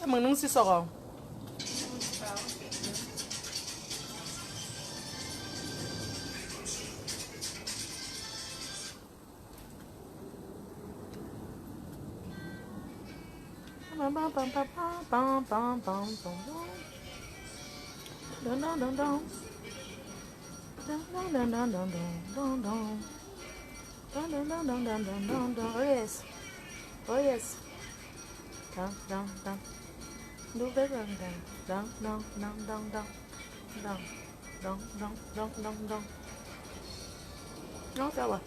Maintenant, c'est ça. Oh yes. Oh yes. Down, down, down. Do better down, down, down, down, down, down, down, down, down, down, down. Non, ça va.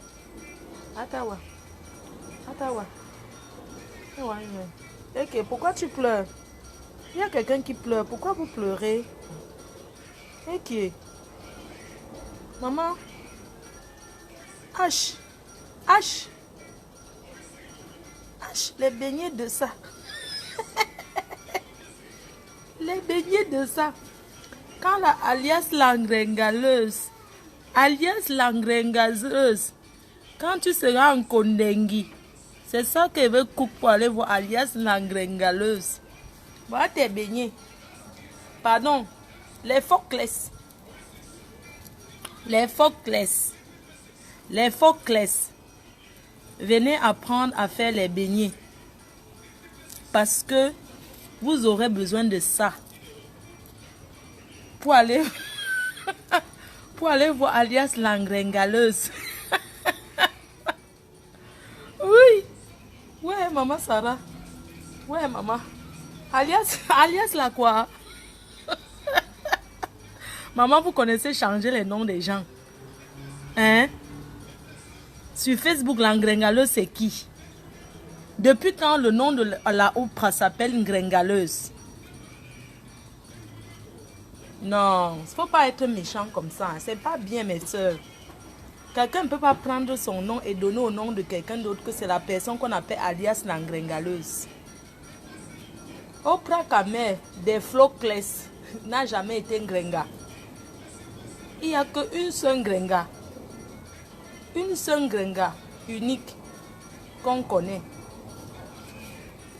Attends, attends. Ok, pourquoi tu pleures? Il y a quelqu'un qui pleure. Pourquoi vous pleurez? Ok. Maman. H. H. H. Les beignets de ça. Les beignets de ça. Quand la alias l'engrengaleuse, quand tu seras en Kondengi, c'est ça qu'elle veut couper pour aller voir alias l'engrengaleuse. Voilà tes beignets. Pardon, les Foclès. Les Foclès. Les Foclès. Venez apprendre à faire les beignets. Parce que vous aurez besoin de ça. Pour aller voir alias l'engrengaleuse. Oui. Ouais, maman Sarah. Ouais, maman. Alias la quoi? Maman, vous connaissez changer les noms des gens. Hein? Sur Facebook, l'engrengaleuse, c'est qui? Depuis quand le nom de la Oprah s'appelle Ngrengaleuse? Non, il ne faut pas être méchant comme ça. C'est pas bien, mes soeurs. Quelqu'un ne peut pas prendre son nom et donner au nom de quelqu'un d'autre que c'est la personne qu'on appelle alias l'engrengaleuse. Oprah Kamer des Foclès n'a jamais été Ngrenga. Il n'y a qu'une seule Ngrenga. Une seule Ngrenga unique qu'on connaît.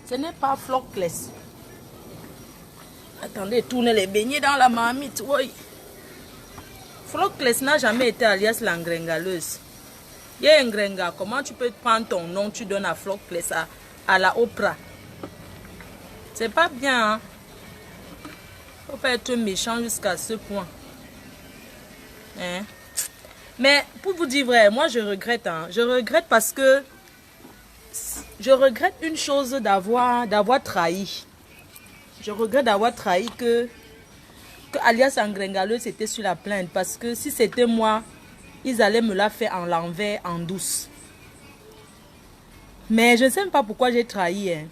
Ce n'est pas Foclès. Attendez, tournez les beignets dans la marmite. Oui. Foclès n'a jamais été alias l'engrengaleuse. Il y a un Ngrenga. Comment tu peux prendre ton nom, tu donnes à Foclès, à la Oprah? C'est pas bien. Hein? Faut pas être méchant jusqu'à ce point. Hein? Mais pour vous dire vrai, moi je regrette. Hein? Je regrette parce que je regrette une chose d'avoir trahi. Je regrette d'avoir trahi que alias Engrengaleuse était sur la plainte. Parce que si c'était moi, ils allaient me la faire en l'envers, en douce. Mais je ne sais même pas pourquoi j'ai trahi. Hein.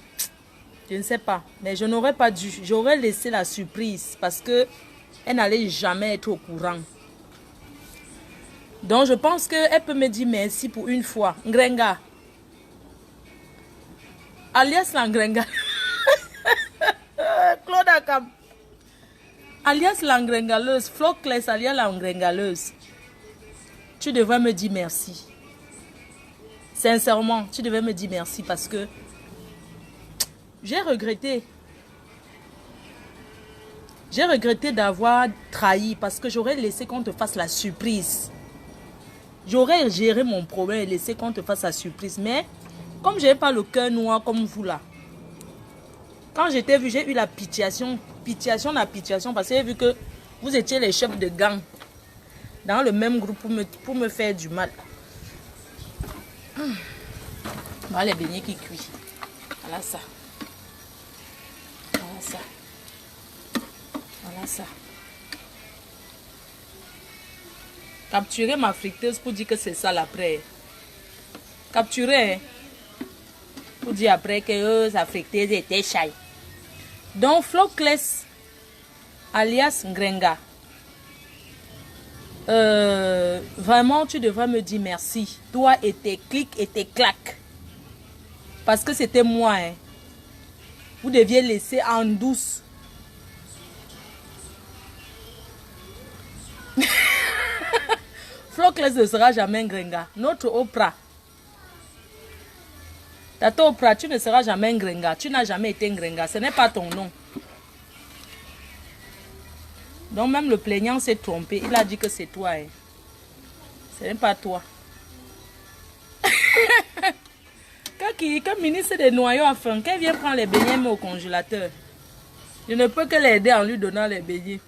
Je ne sais pas. Mais je n'aurais pas dû. J'aurais laissé la surprise. Parce que elle n'allait jamais être au courant. Donc je pense qu'elle peut me dire merci pour une fois. Ngrenga. Alias l'Engrenga. Claude Akam. Alias l'engrengaleuse. Foclès alias l'engrengaleuse. Tu devrais me dire merci. Sincèrement, tu devrais me dire merci parce que j'ai regretté. J'ai regretté d'avoir trahi parce que j'aurais laissé qu'on te fasse la surprise. J'aurais géré mon problème et laissé qu'on te fasse la surprise. Mais comme je n'ai pas le cœur noir comme vous là, quand j'étais vu, j'ai eu la pitiation parce que j'ai vu que vous étiez les chefs de gang dans le même groupe pour me faire du mal. Voilà les beignets qui cuisent. Voilà ça. Voilà ça. Voilà ça. Capturer ma friteuse pour dire que c'est ça l'après. Capturer. Hein? Pour dire après que sa friteuse était chai. Donc Foclès alias Ngrenga. Vraiment tu devrais me dire merci. Toi et tes clics et tes claques. Parce que c'était moi. Hein. Vous deviez laisser en douce. Foclès ne sera jamais Ngrenga. Notre Oprah. Tata Oprah, tu ne seras jamais Ngrenga. Tu n'as jamais été Ngrenga. Ce n'est pas ton nom. Donc même le plaignant s'est trompé. Il a dit que c'est toi. Hein. Ce n'est pas toi. Quand ministre des noyaux a faim, qu'elle vient prendre les beignets mais au congélateur. Je ne peux que l'aider en lui donnant les beignets.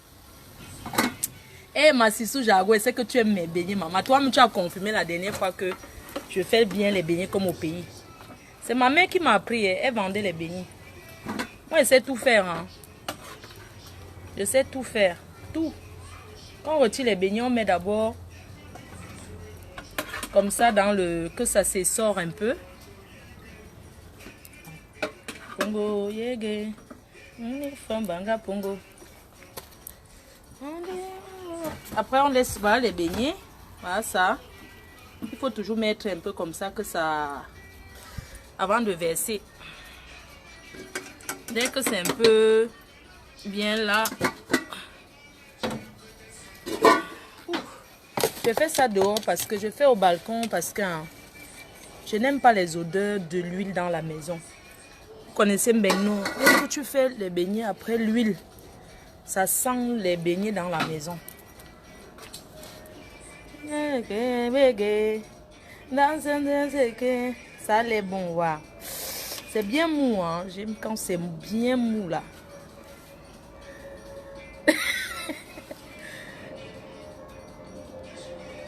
Eh, Massissou Jagoué, c'est que tu aimes mes beignets, maman. Toi-même, tu as confirmé la dernière fois que je fais bien les beignets comme au pays. C'est ma mère qui m'a appris. Elle vendait les beignets. Moi, je sais tout faire. Hein. Je sais tout faire. Tout. Quand on retire les beignets, on met d'abord comme ça dans le... que ça s'essore un peu. Pongo, yege. Banga, pongo. Après, on laisse voilà, les beignets. Voilà ça. Il faut toujours mettre un peu comme ça que ça... avant de verser. Dès que c'est un peu bien là. Je fais ça dehors parce que je fais au balcon parce que je n'aime pas les odeurs de l'huile dans la maison. Vous connaissez Mbengno? Dès que tu fais les beignets après l'huile, ça sent les beignets dans la maison. Ça l'est bon, ouais. C'est bien mou, hein. J'aime quand c'est bien mou là.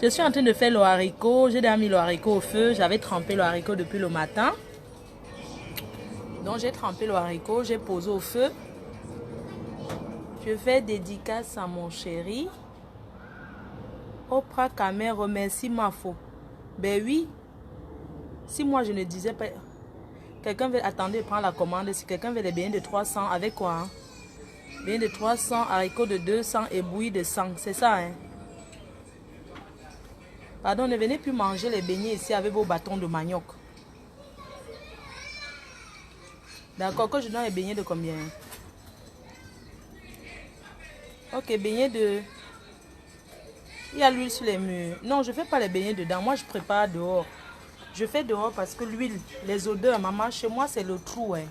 Je suis en train de faire le haricot. J'ai déjà mis le haricot au feu. J'avais trempé le haricot depuis le matin. Donc j'ai trempé le haricot. J'ai posé au feu. Je fais dédicace à mon chéri. Oprah Kamer, remercie ma faute. Ben oui. Si moi je ne disais pas... Quelqu'un veut... Attendez, prendre la commande. Si quelqu'un veut des beignets de 300, avec quoi hein? Beignets de 300, haricots de 200 et bouillie de 100. C'est ça, hein? Pardon, ne venez plus manger les beignets ici avec vos bâtons de manioc. D'accord, que je donne les beignets de combien? Ok, beignets de... Il y a l'huile sur les murs. Non, je ne fais pas les beignets dedans. Moi, je prépare dehors. Je fais dehors parce que l'huile, les odeurs, maman, chez moi, c'est le trou. Hein.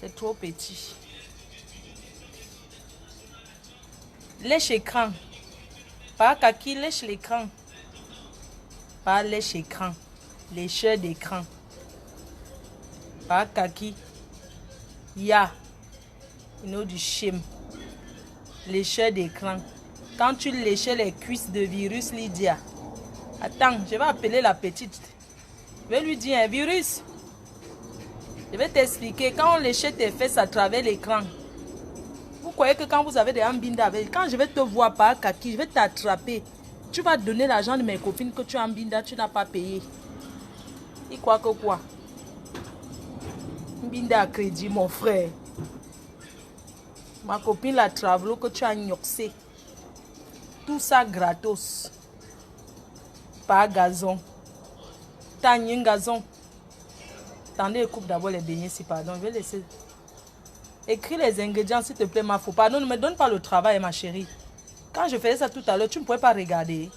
C'est trop petit. Lèche écran. Pas kaki, lèche l'écran. Pas lèche écran. Lécheur d'écran. Pas kaki. Ya. Du chim. Lécheur d'écran. Quand tu léchais les cuisses de virus, Lydia. Attends, je vais appeler la petite. Je vais lui dire, virus. Je vais t'expliquer. Quand on léchait tes fesses à travers l'écran. Vous croyez que quand vous avez des ambinda avec, quand je vais te voir par kaki, je vais t'attraper. Tu vas donner l'argent de mes copines que tu as ambinda, tu n'as pas payé. Il croit que quoi? Ambinda à crédit, mon frère. Ma copine la travelo que tu as gnoxé. Tout ça gratos. Pas gazon. T'as un gazon. Attendez, coupe d'abord les beignets, si pardon. Je vais laisser. Écris les ingrédients, s'il te plaît, ma faux. Pardon, ne me donne pas le travail, ma chérie. Quand je faisais ça tout à l'heure, tu ne pouvais pas regarder.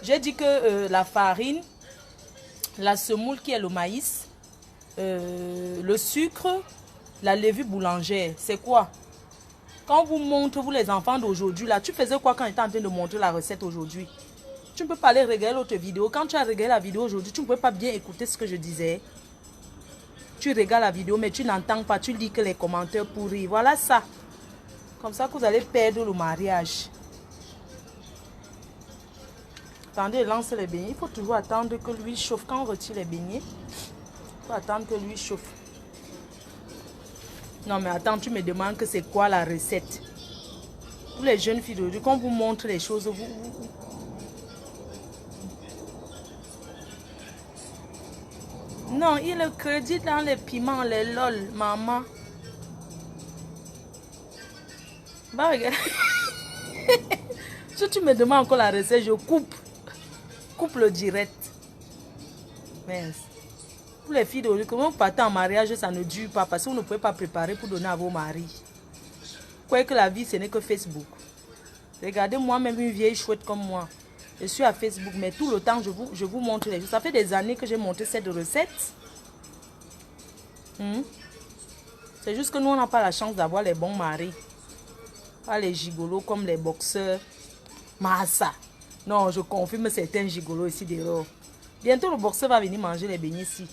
J'ai dit que la farine, la semoule qui est le maïs, le sucre, la levure boulangère, c'est quoi? Quand vous montrez, vous les enfants d'aujourd'hui, là, tu faisais quoi quand tu étais en train de montrer la recette aujourd'hui? Tu ne peux pas aller regarder l'autre vidéo. Quand tu as regardé la vidéo aujourd'hui, tu ne peux pas bien écouter ce que je disais. Tu regardes la vidéo, mais tu n'entends pas. Tu lis que les commentaires pourris. Voilà ça. Comme ça que vous allez perdre le mariage. Attendez, lance les beignets. Il faut toujours attendre que l'huile chauffe. Quand on retire les beignets, il faut attendre que l'huile chauffe. Non, mais attends, tu me demandes que c'est quoi la recette. Tous les jeunes filles d'aujourd'hui, quand on vous montre les choses, Non, il le crédit dans les piments, les lol, maman. Bah, regarde. Si tu me demandes encore la recette, je coupe. Coupe le direct. Mais pour les filles d'aujourd'hui, quand vous partez en mariage, ça ne dure pas parce que vous ne pouvez pas préparer pour donner à vos maris. Vous croyez que la vie, ce n'est que Facebook. Regardez moi-même une vieille chouette comme moi. Je suis à Facebook, mais tout le temps, je vous montre les choses. Ça fait des années que j'ai montré cette recette. C'est juste que nous, on n'a pas la chance d'avoir les bons maris. Pas les gigolos comme les boxeurs. Massa. Non, je confirme certains gigolos ici dehors. Bientôt, le boxeur va venir manger les beignets ici.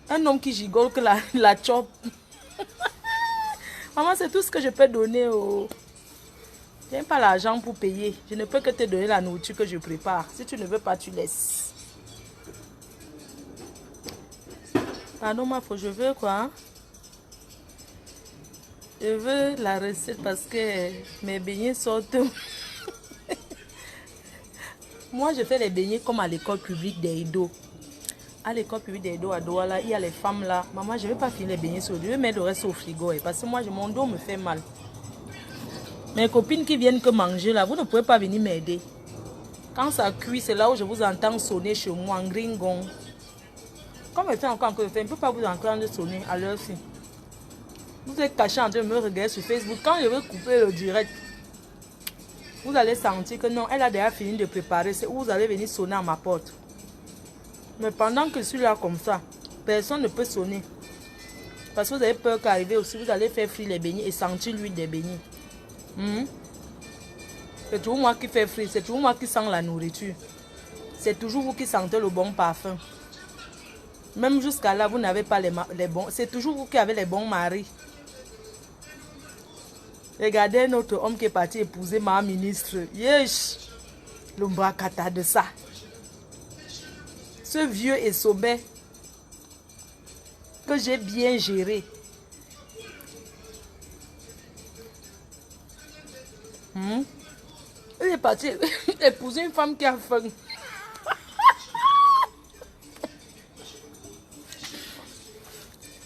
Un homme qui gigole que la chope. Maman, c'est tout ce que je peux donner au... Je n'ai pas l'argent pour payer. Je ne peux que te donner la nourriture que je prépare. Si tu ne veux pas, tu laisses. Pardon, ma faux, je veux quoi? Je veux la recette parce que mes beignets sortent. Moi, je fais les beignets comme à l'école publique d'Edo. À l'école publique d'Edo à Douala, il y a les femmes là. Maman, je ne vais pas finir les beignets sur le dos. Je vais mettre le reste au frigo. Parce que moi, mon dos me fait mal. Mes copines qui viennent que manger là, vous ne pouvez pas venir m'aider. Quand ça cuit, c'est là où je vous entends sonner chez moi en gringon. Comme je fais encore que je fais, je ne peux pas vous entendre sonner à l'heure-ci. Vous êtes caché en train de me regarder sur Facebook. Quand je vais couper le direct, vous allez sentir que non, elle a déjà fini de préparer. C'est où vous allez venir sonner à ma porte. Mais pendant que je suis là comme ça, personne ne peut sonner. Parce que vous avez peur qu'arriver aussi, vous allez faire frire les beignets et sentir l'huile des beignets. C'est toujours moi qui fais frire, c'est toujours moi qui sens la nourriture. C'est toujours vous qui sentez le bon parfum. Même jusqu'à là, vous n'avez pas les bons. C'est toujours vous qui avez les bons maris. Regardez notre homme qui est parti épouser ma ministre. Yesh! L'ombrakata de ça. Ce vieux et sommet que j'ai bien géré. Il est parti épouser une femme qui a faim.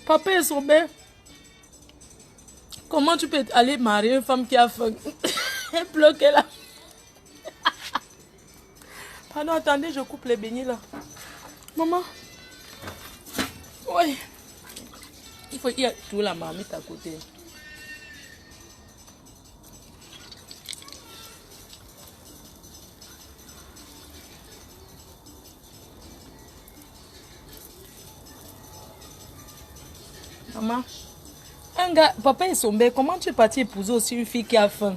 Papa est sommet. Comment tu peux aller marier une femme qui a faim? Elle bloque là. Pardon, attendez, je coupe les beignets là. Maman. Oui. Il y a tout la marmite à côté. Maman. Un gars, papa est sombre. Comment tu es parti épouser aussi une fille qui a faim?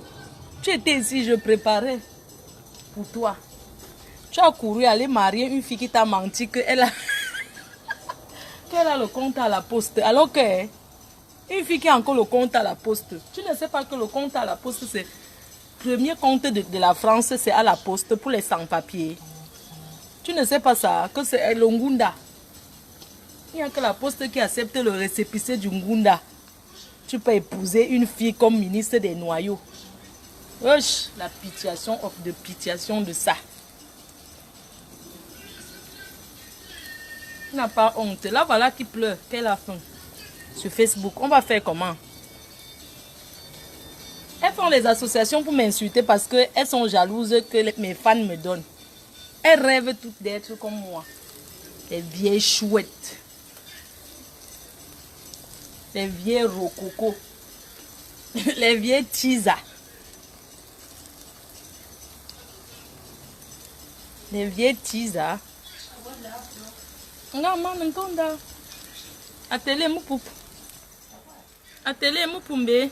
Tu étais ici, je préparais pour toi. Tu as couru aller marier une fille qui t'a menti qu'elle a... qu'elle a le compte à la poste. Alors que une fille qui a encore le compte à la poste. Tu ne sais pas que le compte à la poste, c'est... Le premier compte de la France, c'est à la poste pour les sans-papiers. Tu ne sais pas ça, que c'est le Ngunda. Il n'y a que la poste qui accepte le récépissé du Ngunda. Tu peux épouser une fille comme ministre des noyaux. Wesh, la pitiation de pitiation de ça. Tu n'as pas honte. Là, voilà qui pleure. Qu'elle a faim. Sur Facebook. On va faire comment? Elles font les associations pour m'insulter parce qu'elles sont jalouses que mes fans me donnent. Elles rêvent toutes d'être comme moi. Les vieilles chouettes. Les vieilles rococo. Les vieilles tisa. Les vieilles tisa. Non, maman, non, atelier mou atelier mou pumbe.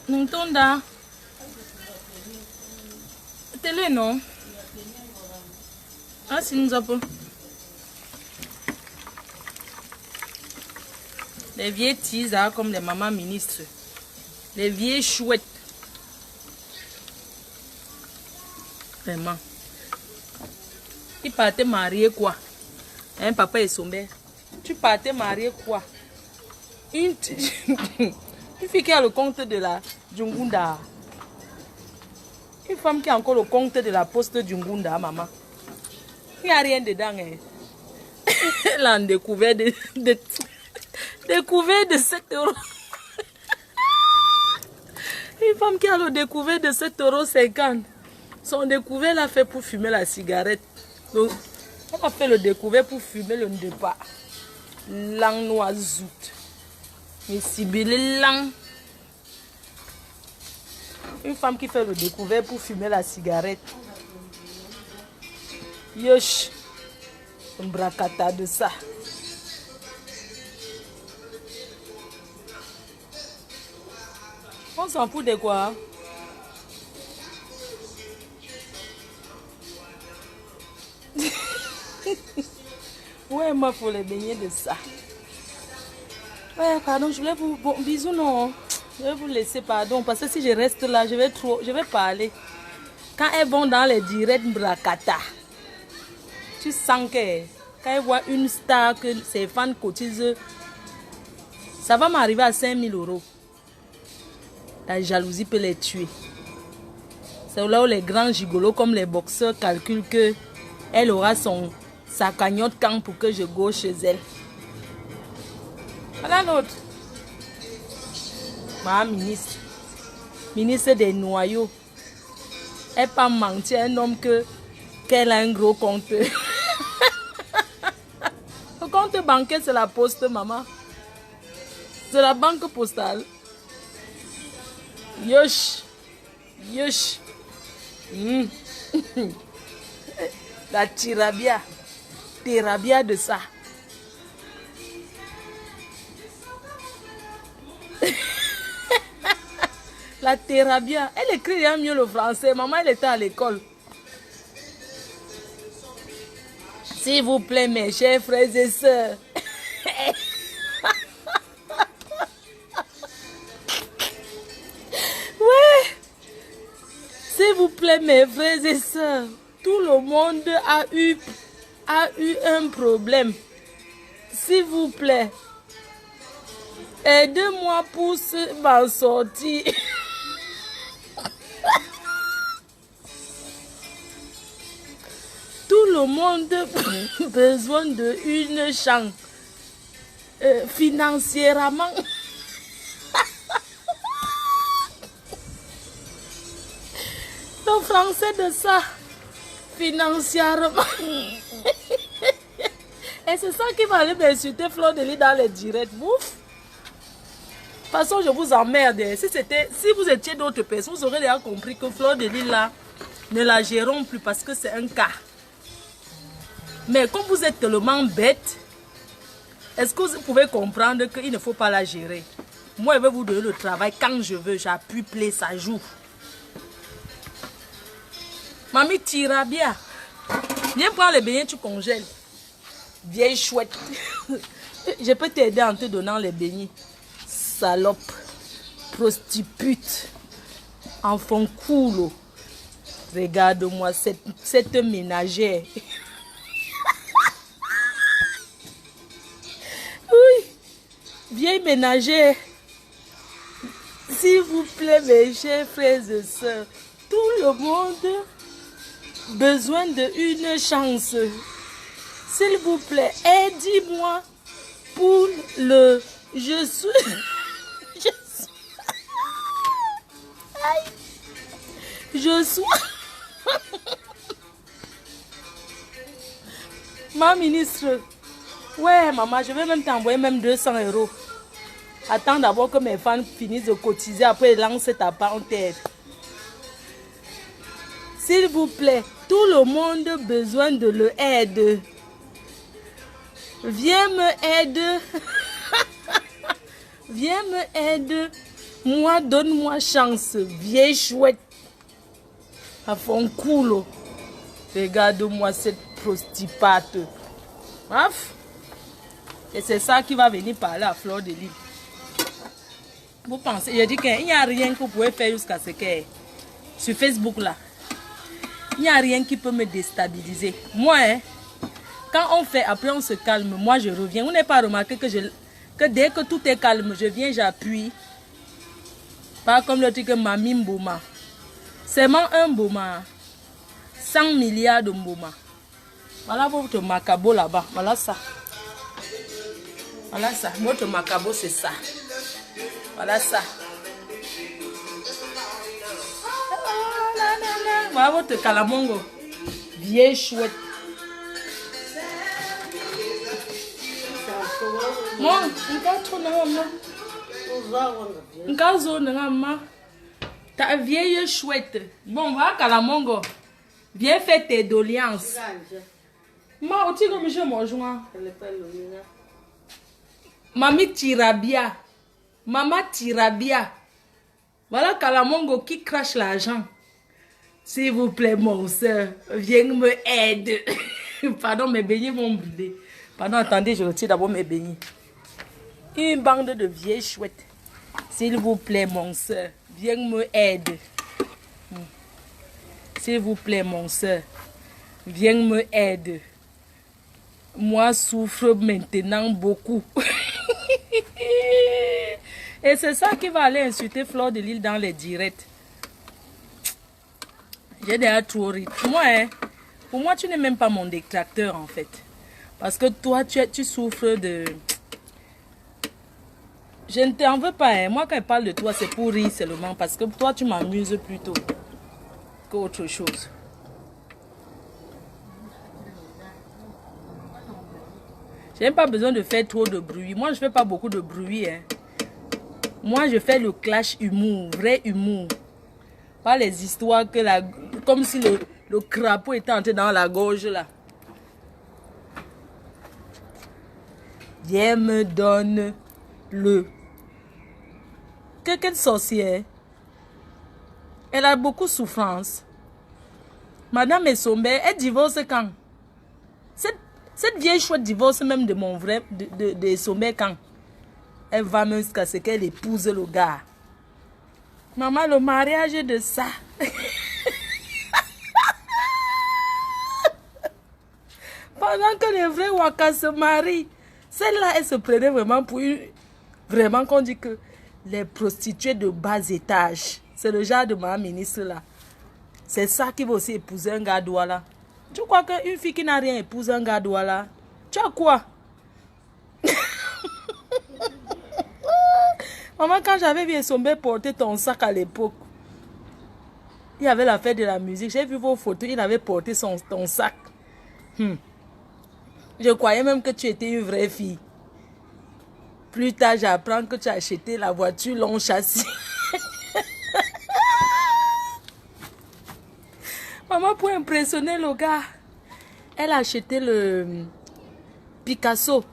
Non, atelier non. Ah, si nous avons. Les vieilles tisas comme les mamans ministres. Les vieilles chouettes. Vraiment. Il partait marier quoi? Hein, papa est sombre. Tu partais marier quoi? Une fille qui a le compte de la Djungunda. Une femme qui a encore le compte de la poste Djungunda, maman. Il n'y a rien dedans. Hein. Elle a découvert découvert de 7 €. Une femme qui a le découvert de 7,50 €. Son découvert l'a fait pour fumer la cigarette. Donc, elle a fait le découvert pour fumer le ndepa. Lang noisout. Mais Sibile lang. Une femme qui fait le découvert pour fumer la cigarette. Yosh. Un bracata de ça. On s'en fout de quoi? Ouais, moi, il faut les baigner de ça. Ouais, pardon, je voulais vous... Bon, bisous, non. Je vais vous laisser, pardon, parce que si je reste là, je vais parler. Quand elles vont dans les directs Brakata, tu sens que quand elles voient une star, que ses fans cotisent, ça va m'arriver à 5 000 €. La jalousie peut les tuer. C'est là où les grands gigolos comme les boxeurs calculent que elle aura sa cagnotte quand pour que je go chez elle. Voilà l'autre. Ma ministre des noyaux. Elle pas mentir un homme qu'elle a un gros compte. Le compte bancaire, c'est la poste, maman. C'est la banque postale. Yosh. Yosh. La tirabia. Thérabia de ça. La thérabia. Elle écrit bien mieux le français. Maman, elle était à l'école. S'il vous plaît, mes chers frères et sœurs. Ouais. S'il vous plaît, mes frères et sœurs. Tout le monde a eu un problème. S'il vous plaît. Aidez-moi pour m'en sortir. Tout le monde a besoin d'une chance financièrement. Le français de ça, financièrement. Et c'est ça qui va aller m'insulter Fleur de Lys dans les directs. Ouf. De toute façon, je vous emmerde. Si vous étiez d'autres personnes, vous aurez déjà compris que Fleur de Lys là, ne la gérons plus parce que c'est un cas. Mais comme vous êtes tellement bête, est-ce que vous pouvez comprendre qu'il ne faut pas la gérer? Moi, je vais vous donner le travail quand je veux. J'appuie play, ça joue. Mamie tira bien. Viens prendre les beignets, tu congèles. Vieille chouette. Je peux t'aider en te donnant les beignets. Salope. Prostitute. Enfant cool. Regarde-moi cette ménagère. Oui. Vieille ménagère. S'il vous plaît, mes chers frères et sœurs. Tout le monde a besoin d'une chance. S'il vous plaît, aidez-moi pour le... Je suis... Ma ministre. Ouais, maman, je vais même t'envoyer même 200 €. Attends d'abord que mes fans finissent de cotiser. Après, lance ta parenthèse. S'il vous plaît, tout le monde a besoin de l'aide. Viens me aider. Viens me aider. Moi, donne-moi chance. Vieille chouette. À fond cool. Regarde-moi cette prostituate. Bref. Et c'est ça qui va venir parler à Fleur de Lys. Vous pensez, je dis qu'il n'y a rien que vous pouvez faire jusqu'à ce que sur Facebook là. Il n'y a rien qui peut me déstabiliser. Moi, hein, quand on fait, après on se calme, moi je reviens. Vous n'avez pas remarqué que dès que tout est calme, je viens, j'appuie. Pas comme le truc que Mamie Mbouma. Seulement un Mbouma. 100 milliards de Mbouma. Voilà votre macabo là-bas. Voilà ça. Voilà ça. Votre macabo, c'est ça. Voilà ça. Voilà votre calamongo. Vieille chouette. Moi, ta vieille chouette. Bon, voilà calamongo. Viens faire tes doléances. Moi, tu comme je mange. Mamie Tirabia. Maman Tirabia. Voilà Kalamongo qui crache l'argent. S'il vous plaît, mon soeur, viens me aider. Pardon, mes beignets vont brûler. Pardon, attendez, je retire d'abord mes beignets. Une bande de vieilles chouettes. S'il vous plaît, mon soeur, viens me aider. S'il vous plaît, mon soeur, viens me aider. Moi, souffre maintenant beaucoup. Et c'est ça qui va aller insulter Fleur de Lille dans les directs. J'ai déjà trop ri. Moi, pour moi, tu n'es même pas mon détracteur, en fait. Parce que toi, tu souffres de... Je ne t'en veux pas. Moi, quand je parle de toi, c'est pour rire seulement. Parce que toi, tu m'amuses plutôt qu'autre chose. Je n'ai pas besoin de faire trop de bruit. Moi, je ne fais pas beaucoup de bruit. Moi, je fais le clash humour, vrai humour. Pas les histoires que la... Comme si le crapaud était entré dans la gorge, là. Viens me donne le... Quelle sorcière. Elle a beaucoup de souffrance. Madame Essombe, elle divorce quand? Cette vieille chouette divorce même de mon vrai... de Essombe quand? Elle va même jusqu'à ce qu'elle épouse le gars. Maman, le mariage de ça. Pendant que les vrais Waka se marient, celle-là, elle se prenait vraiment pour une... Vraiment qu'on dit que les prostituées de bas étage, c'est le genre de ma ministre là. C'est ça qui va aussi épouser un gars Douala. Tu crois qu'une fille qui n'a rien épouse un gars Douala? Tu as quoi? Maman, quand j'avais vu Essombe porter ton sac à l'époque, il y avait la fête de la musique. J'ai vu vos photos, il avait porté ton sac. Je croyais même que tu étais une vraie fille. Plus tard, j'apprends que tu as acheté la voiture long châssis. Maman, pour impressionner le gars, elle a acheté le Picasso.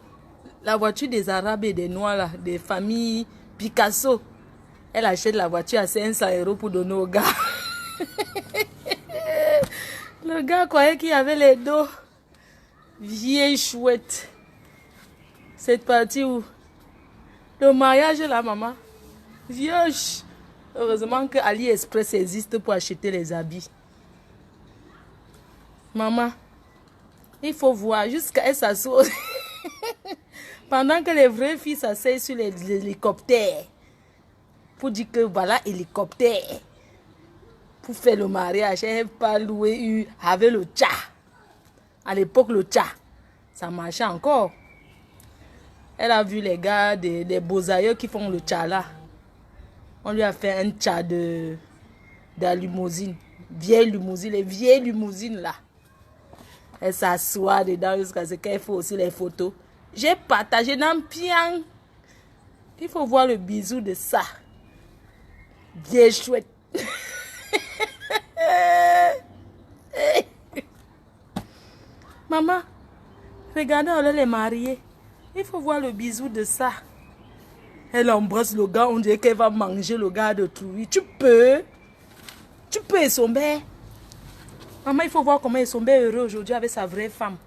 La voiture des Arabes et des Noirs, là, des familles Picasso. Elle achète la voiture à 500 € pour donner au gars. Le gars croyait qu'il y avait les dos. Vieille chouette. Cette partie où le mariage là, maman. Vieille. Heureusement que AliExpress existe pour acheter les habits. Maman, il faut voir jusqu'à elle s'assoit. Pendant que les vraies filles s'asseyent sur les hélicoptères. Pour dire que voilà, hélicoptère. Pour faire le mariage, elle n'a pas loué avec le tcha. À l'époque, le tcha, ça marchait encore. Elle a vu les gars des beaux aïeux qui font le tcha là. On lui a fait un tcha de la limousine. Vieille limousine, les vieilles limousines là. Elle s'assoit dedans jusqu'à ce qu'elle fait aussi les photos. J'ai partagé dans Piang. Il faut voir le bisou de ça. Bien chouette. Maman, regardez, on les mariés. Il faut voir le bisou de ça. Elle embrasse le gars, on dirait qu'elle va manger le gars de Trouille. Tu peux Essombe. Maman, il faut voir comment Essombe est heureux aujourd'hui avec sa vraie femme.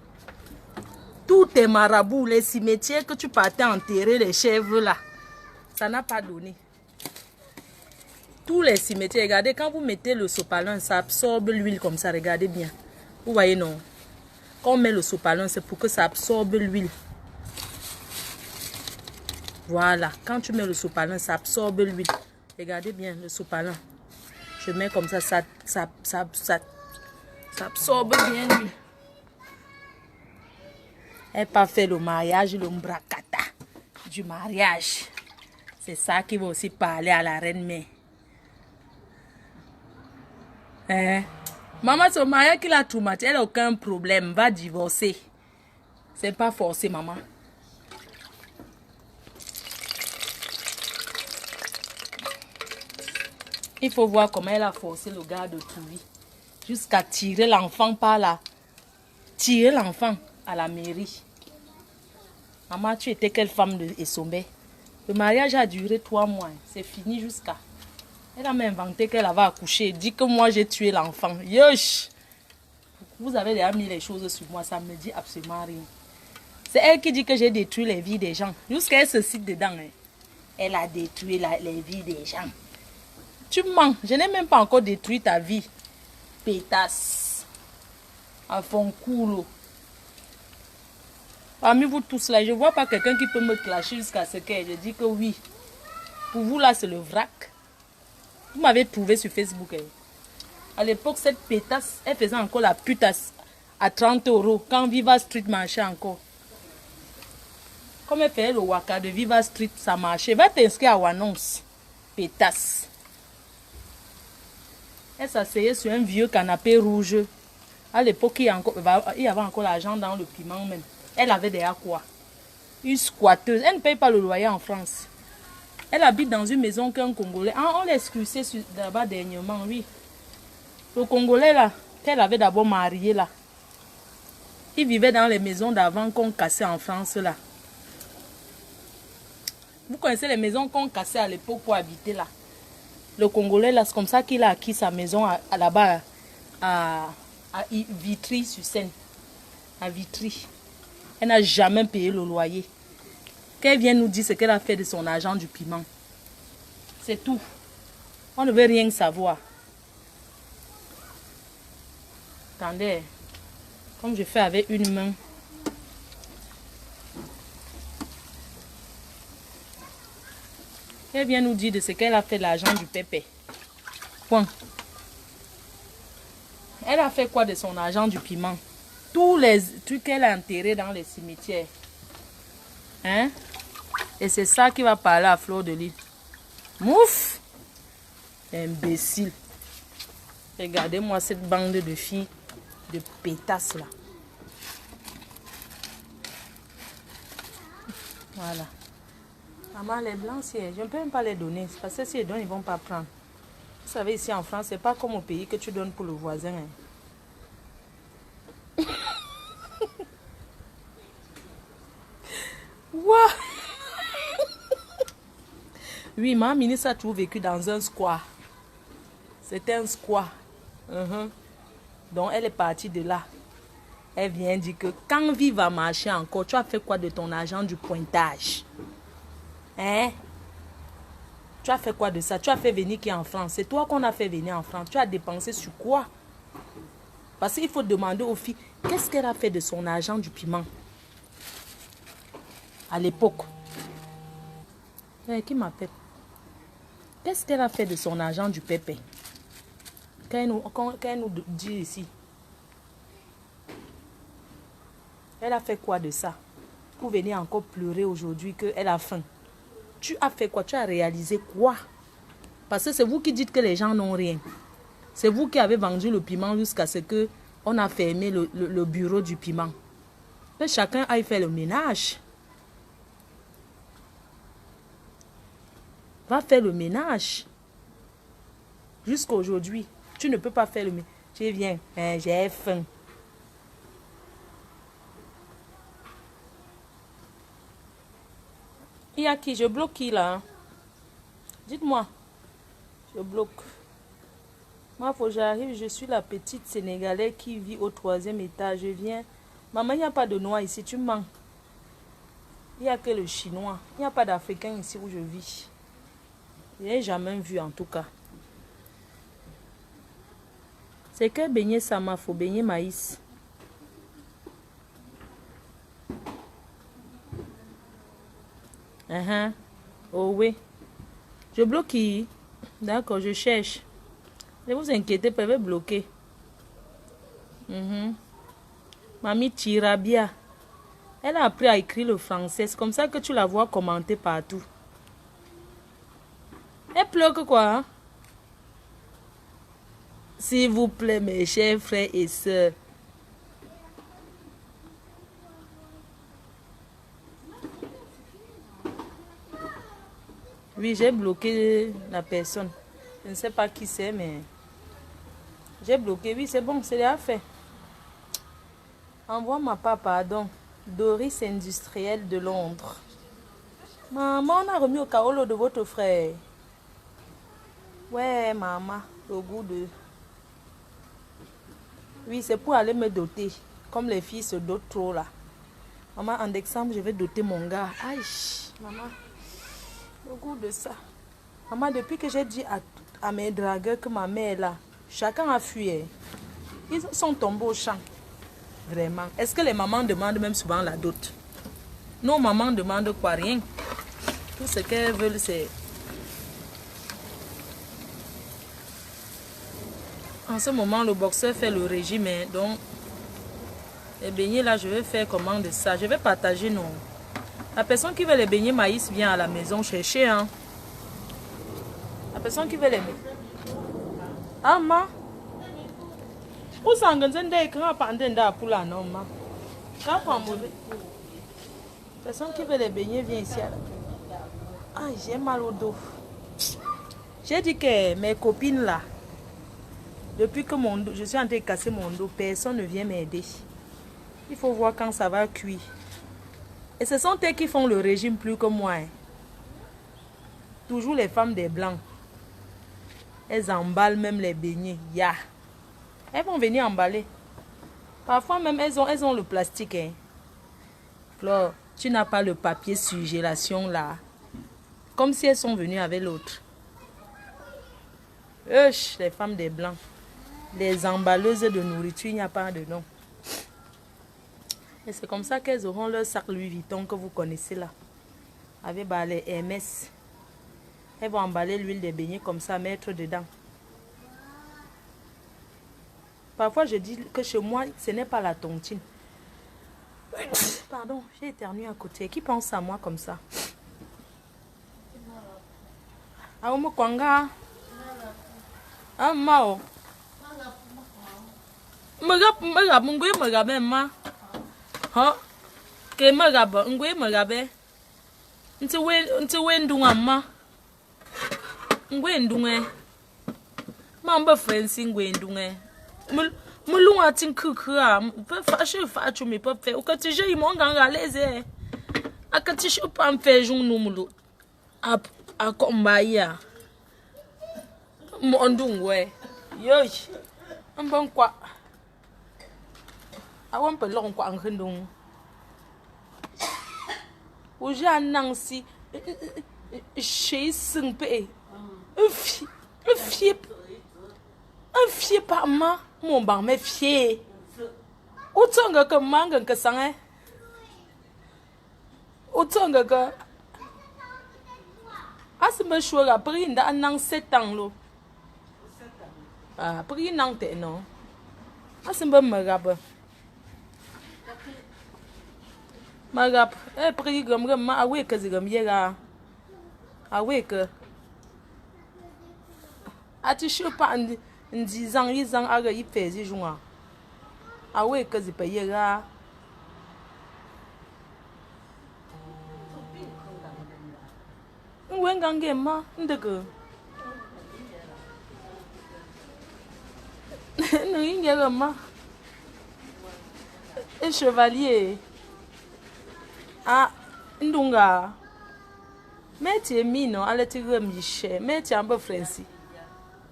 Tous tes marabouts, les cimetières que tu partais enterrer les chèvres là, ça n'a pas donné. Tous les cimetières, regardez, quand vous mettez le sopalin, ça absorbe l'huile comme ça, regardez bien. Vous voyez, non? Quand on met le sopalin, c'est pour que ça absorbe l'huile. Voilà, quand tu mets le sopalin, ça absorbe l'huile. Regardez bien le sopalin. Je mets comme ça, ça absorbe bien l'huile. Elle n'a pas fait le mariage, le mbrakata du mariage. C'est ça qui va aussi parler à la reine-mère. Maman, ce mariage qui l'a traumatisé, elle n'a aucun problème, va divorcer. C'est pas forcé, maman. Il faut voir comment elle a forcé le gars de Trouille. Jusqu'à tirer l'enfant par là. Tirer l'enfant à la mairie. Maman, tu étais quelle femme de Essombe? Le mariage a duré 3 mois. C'est fini jusqu'à... Elle a même inventé qu'elle avait accouché. Elle dit que moi j'ai tué l'enfant. Yosh! Vous avez déjà mis les choses sur moi, ça ne me dit absolument rien. C'est elle qui dit que j'ai détruit les vies des gens. Jusqu'à elle se cite dedans. Hein. Elle a détruit les vies des gens. Tu mens. Je n'ai même pas encore détruit ta vie. Pétasse. À fond cool. Parmi vous tous là, je ne vois pas quelqu'un qui peut me clasher jusqu'à ce que je dis que oui. Pour vous là, c'est le vrac. Vous m'avez trouvé sur Facebook. Hein. À l'époque, cette pétasse, elle faisait encore la pute à 30 € quand Viva Street marchait encore. Comme elle faisait le waka de Viva Street, ça marchait. Va t'inscrire à Wanons. Pétasse. Elle s'asseyait sur un vieux canapé rouge. À l'époque, il y avait encore l'argent dans le piment même. Elle avait déjà quoi? Une squatteuse. Elle ne paye pas le loyer en France. Elle habite dans une maison qu'un Congolais. Ah, on l'a exclusé là-bas dernièrement, oui. Le Congolais là, qu'elle avait d'abord marié là. Il vivait dans les maisons d'avant qu'on cassait en France là. Vous connaissez les maisons qu'on cassait à l'époque pour habiter là. Le Congolais là, c'est comme ça qu'il a acquis sa maison là-bas à Vitry-sur-Seine. À Vitry. Elle n'a jamais payé le loyer. Qu'elle vient nous dire ce qu'elle a fait de son argent du piment. C'est tout. On ne veut rien savoir. Attendez. Comme je fais avec une main. Elle vient nous dire de ce qu'elle a fait de l'argent du pépé. Point. Elle a fait quoi de son argent du piment? Tous les trucs qu'elle a enterrés dans les cimetières. Hein? Et c'est ça qui va parler à Fleur de Lys. Mouf! Imbécile. Regardez-moi cette bande de filles de pétasses là. Voilà. Maman, les blancs, je ne peux même pas les donner. Parce que si ils donnent, ils ne vont pas prendre. Vous savez, ici en France, c'est pas comme au pays que tu donnes pour le voisin. Hein. Wow. Oui, ma ministre a toujours vécu dans un square. C'était un square. Donc, elle est partie de là. Elle vient dire que quand vie va marcher encore, tu as fait quoi de ton argent du pointage? Hein? Tu as fait quoi de ça? Tu as fait venir qui en France? C'est toi qu'on a fait venir en France. Tu as dépensé sur quoi? Parce qu'il faut demander aux filles, qu'est-ce qu'elle a fait de son argent du piment? À l'époque. Qui m'appelle? Qu'est-ce qu'elle a fait de son argent du pépé? Qu'elle nous dit ici. Elle a fait quoi de ça? Pour venir encore pleurer aujourd'hui qu'elle a faim. Tu as fait quoi? Tu as réalisé quoi? Parce que c'est vous qui dites que les gens n'ont rien. C'est vous qui avez vendu le piment jusqu'à ce que on a fermé le bureau du piment. Mais chacun aille faire le ménage. Va faire le ménage. Jusqu'à aujourd'hui, tu ne peux pas faire le ménage. Tu viens, j'ai faim. Il y a qui? Je bloque qui là? Hein? Dites-moi. Je bloque. Moi, faut que j'arrive. Je suis la petite Sénégalaise qui vit au 3e étage. Je viens. Maman, il n'y a pas de noir ici. Tu mens. Il n'y a que le chinois. Il n'y a pas d'Africain ici où je vis. Je n'ai jamais vu en tout cas. C'est que beignet sama, faut beignet maïs. Oh oui. Je bloque qui? D'accord, je cherche. Ne vous inquiétez pas, je vais bloquer. Mamie Tirabia. Elle a appris à écrire le français. C'est comme ça que tu la vois commenter partout. Elle pleure que quoi? Hein? S'il vous plaît, mes chers frères et sœurs. Oui, j'ai bloqué la personne. Je ne sais pas qui c'est, mais... J'ai bloqué. Oui, c'est bon, c'est déjà fait. Envoie-moi pas, pardon. Doris Industriel de Londres. Maman, on a remis au carolo de votre frère. Ouais, maman, le goût de... Oui, c'est pour aller me doter. Comme les filles se dotent trop là. Maman, en décembre, je vais doter mon gars. Aïe, maman, le goût de ça. Maman, depuis que j'ai dit à mes dragueurs que ma mère est là, chacun a fui. Ils sont tombés au champ. Vraiment. Est-ce que les mamans demandent même souvent la dot? Nos mamans demandent quoi? Rien. Tout ce qu'elles veulent, c'est... En ce moment, le boxeur fait le régime. Donc, les beignets là, je vais faire comment de ça? Je vais partager, non. La personne qui veut les beignets maïs vient à la maison chercher. Hein. La personne qui veut les beignets. Ah, ma. Où ça personne qui veut les beignets vient ici. Ah, j'ai mal au dos. J'ai dit que mes copines là, depuis que je suis en train de casser mon dos, personne ne vient m'aider. Il faut voir quand ça va cuire. Et ce sont elles qui font le régime plus que moi. Hein. Toujours les femmes des blancs. Elles emballent même les beignets. Ya. Elles vont venir emballer. Parfois même elles ont le plastique. Hein. Flore, tu n'as pas le papier surgélation là. Comme si elles sont venues avec l'autre. Les femmes des blancs. Les emballeuses de nourriture, il n'y a pas de nom. Et c'est comme ça qu'elles auront leur sac Louis Vuitton que vous connaissez là. Avec les Hermès. Elles vont emballer l'huile de beignets comme ça, mettre dedans. Parfois je dis que chez moi, ce n'est pas la tontine. Pardon, j'ai éternué à côté. Qui pense à moi comme ça? Aomo Kwanga. Ah, Mao. Magab, ngwe magabe ma. Ha? Ke magab, ngwe magabe. Nti we ndunga ma. Ngwe ndunga. Mamba fancy ngwe ndunga. Mulunga tinkukua. Pe fa fa chumi pe fe. O katije imonga ngaleze. Akatishu pa mfe jung numulu. A komba ya. Mondungwe. Yoy. Ambon kwa. Awan pe long kwa anghendung. Oja nansi. Chez singpe. Un fier par ma. Mon bar me fier. Autant que mangue que sang. Autant que. As me choura pris dans 7 ans lo. Ah, pris nan te non. As me rabe. Magap, pris gam ma awe que zigam yera. Awe que. Ati chou pa ndi zang yi zang aga yi pezi junga. Awe que zipa yera. Wengange ma ndege. N'ingere ma. Et chevalier. Ah, ndunga. Meti mino ale tigre miche. Meti ambe Francis.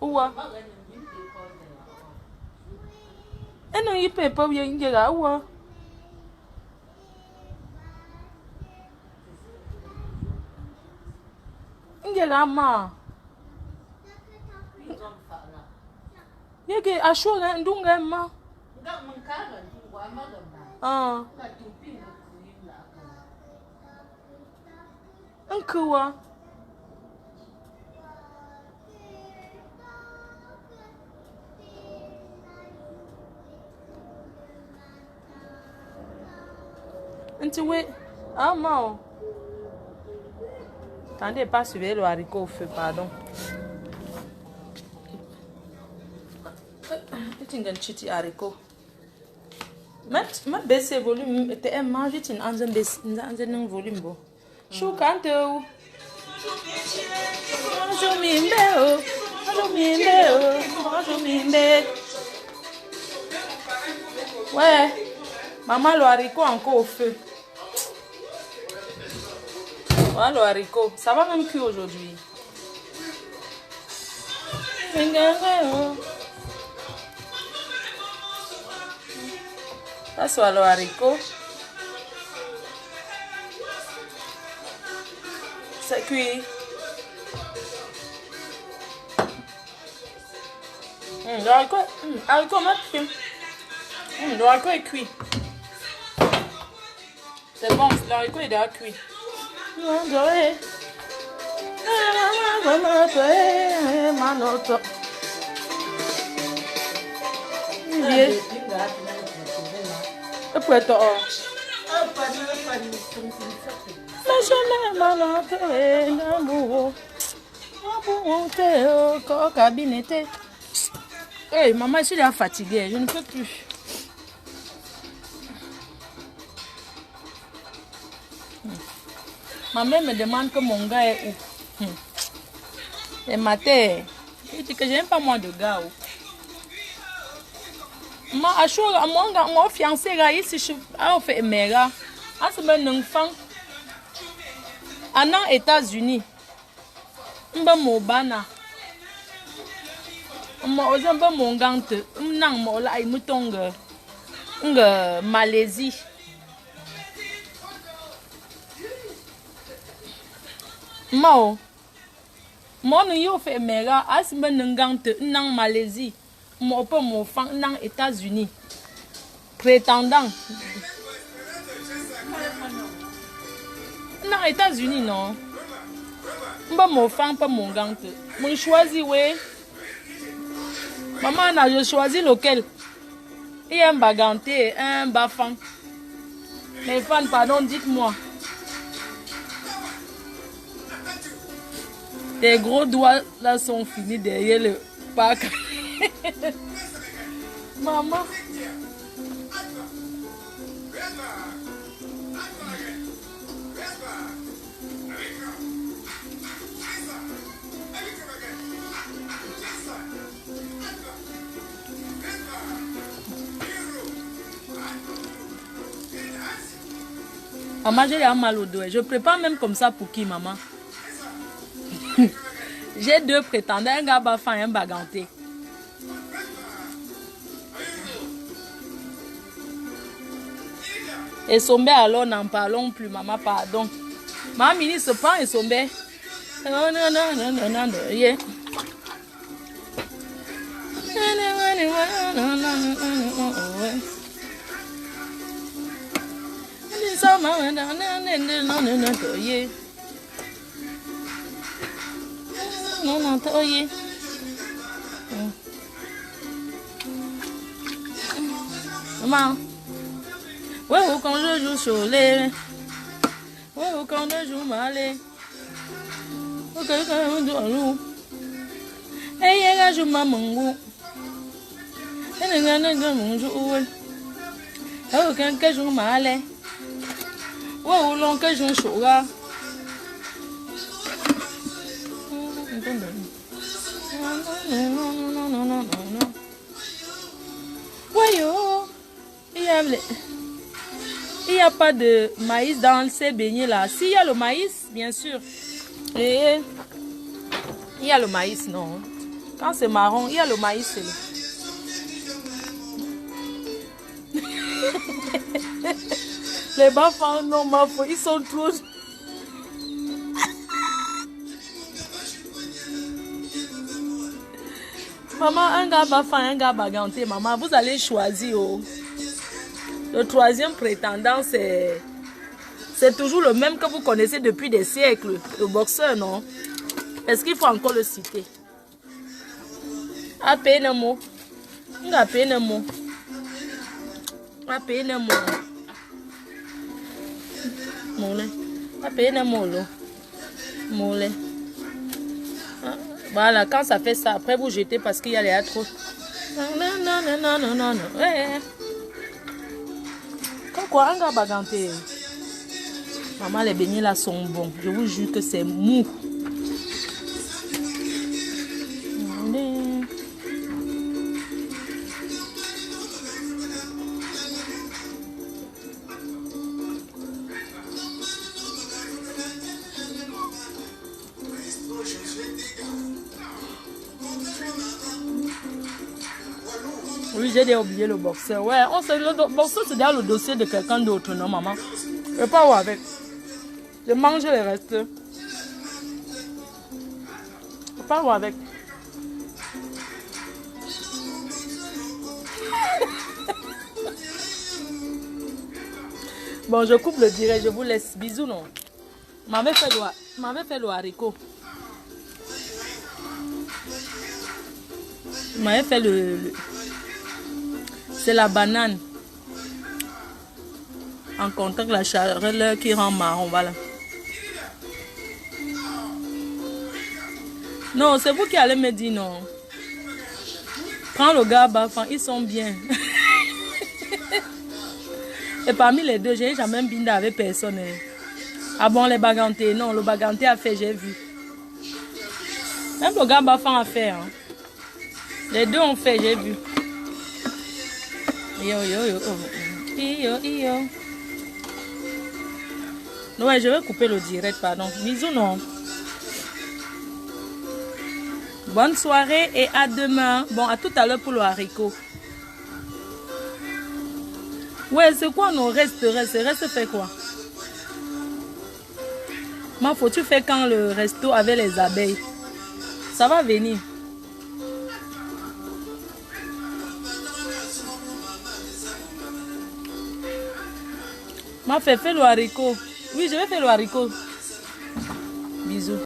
Uwa. Eno yi pepe ye ngera uwa. Ngera ma. Yeke ashura ndunga ma. Ah. Nkuwa. Ntiwe. Ah ma. Attendez, pas suivre le haricot au feu, pardon. Tingan chiti haricot. Ma baisse volume te un manger tin anzen baisse anzen volume bo. Chou kante ou. Bonjour mimbe oh. Bonjour mimbe oh. Bonjour mimbe. Ouais. Maman le haricot encore au feu. Voilà le haricot. Ça va même cuire aujourd'hui. Ça soit le haricot. C'est cuit. Le haricot, le haricot est cuit. C'est bon, le haricot est déjà cuit. Hey, maman, je suis déjà fatiguée, je ne peux plus. Ma mère me demande que mon gars est où. Et ma terre, je dis que j'aime pas moi de gars. Mon fiancé, ici, je suis fait mère. En ce moment, enfant, en États-Unis, mba mobana. Mba mon gante, m'nang mola imutonga, Malaisie. Mao, mon yo fait mera, asme n'engante, n'ang Malaisie, mon peu mon fan, n'ang États-Unis. Prétendant. N'ang États-Unis, non. Mba mon fan, pas mon gante. Mon choisi, oui. Maman, je choisi lequel? Il y a un baganté et un bafan. Mes fans, pardon, dites-moi. Tes gros doigts là sont finis derrière le pack. Maman. Maman, j'ai mal au dos. Je prépare même comme ça pour qui, maman? J'ai deux prétendants, un gars bafan et un baganté. Et Sombe, alors n'en parlons plus, maman, pardon. Ma ministre prend et Sombe. Non, non, non, non, non, non, non, yeah. Non, non, oye. Maman. Ouais, quand je joue sur les. Ouais, quand je joue mal. Ok, quand je joue loup. Et il y a je m'amango. Et il y a je joue. Oh, quand je joue mal. Ouais, ou l'on que je joue là. Il n'y a pas de maïs dans ces beignets là. S'il y a le maïs, bien sûr. Et il y a le maïs, non. Quand c'est marron, il y a le maïs. Les bafans, non, ma foi, ils sont trop. Maman, un gars bafan, un gars baganté. Maman, vous allez choisir. Oh. Le troisième prétendant, c'est toujours le même que vous connaissez depuis des siècles. Le boxeur, non? Est-ce qu'il faut encore le citer? A peine un mot. A peine un mot. A peine un mot. Moulin. A peine un mot, là. Moulin. Voilà, quand ça fait ça, après vous jetez parce qu'il y a trop. Non, non, non, non, non, non, non. Ouais. Quoi, un gars baganté. Maman, les beignets là sont bons. Je vous jure que c'est mou. Oui, j'ai déjà oublié le boxeur. Ouais, le boxeur, c'est déjà le dossier de quelqu'un d'autre, non, maman? Je ne vais pas où avec. Je mange les restes. Je ne vais pas où avec. Bon, je coupe le direct, je vous laisse. Bisous, non? M'avait fait le haricot. M'avait fait c'est la banane. En contact la chaleur qui rend marron, voilà. Non, c'est vous qui allez me dire non. Prends le gars bafan, ils sont bien. Et parmi les deux, j'ai jamais bindé avec personne. Ah bon, les bagantés, non, le baganté a fait, j'ai vu. Même le gars bafan a fait. Hein. Les deux ont fait, j'ai vu. Yo, yo, yo. Yo, yo. Ouais, je vais couper le direct, pardon. Bisous, non. Bonne soirée et à demain. Bon, à tout à l'heure pour le haricot. Ouais, c'est quoi nos restes? Reste fait quoi? Ma faut tu fais quand le resto avec les abeilles? Ça va venir. Ma fais le haricot. Oui, je vais faire le haricot. Bisous.